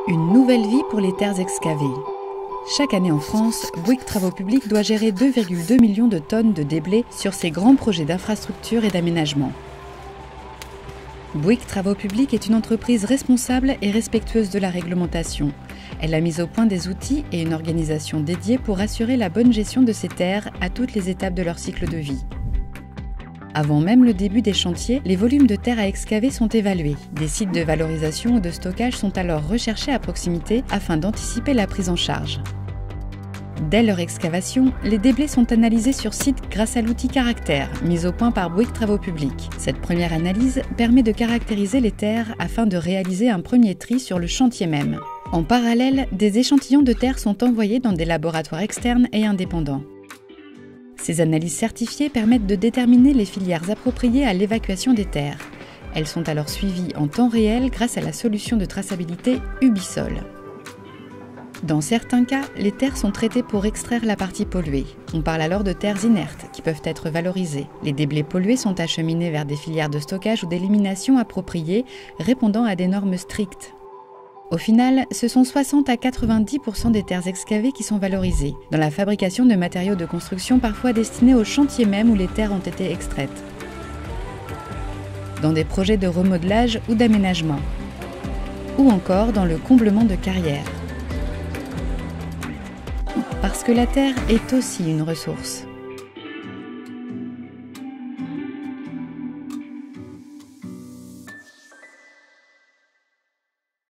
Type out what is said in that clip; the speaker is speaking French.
Une nouvelle vie pour les terres excavées. Chaque année en France, Bouygues Travaux Publics doit gérer 2,2 millions de tonnes de déblais sur ses grands projets d'infrastructure et d'aménagement. Bouygues Travaux Publics est une entreprise responsable et respectueuse de la réglementation. Elle a mis au point des outils et une organisation dédiée pour assurer la bonne gestion de ces terres à toutes les étapes de leur cycle de vie. Avant même le début des chantiers, les volumes de terre à excaver sont évalués. Des sites de valorisation ou de stockage sont alors recherchés à proximité afin d'anticiper la prise en charge. Dès leur excavation, les déblais sont analysés sur site grâce à l'outil Caractère, mis au point par Bouygues Travaux Publics. Cette première analyse permet de caractériser les terres afin de réaliser un premier tri sur le chantier même. En parallèle, des échantillons de terre sont envoyés dans des laboratoires externes et indépendants. Ces analyses certifiées permettent de déterminer les filières appropriées à l'évacuation des terres. Elles sont alors suivies en temps réel grâce à la solution de traçabilité Ubisol. Dans certains cas, les terres sont traitées pour extraire la partie polluée. On parle alors de terres inertes qui peuvent être valorisées. Les déblais pollués sont acheminés vers des filières de stockage ou d'élimination appropriées, répondant à des normes strictes. Au final, ce sont 60 à 90% des terres excavées qui sont valorisées, dans la fabrication de matériaux de construction parfois destinés au chantier même où les terres ont été extraites, dans des projets de remodelage ou d'aménagement, ou encore dans le comblement de carrières. Parce que la terre est aussi une ressource.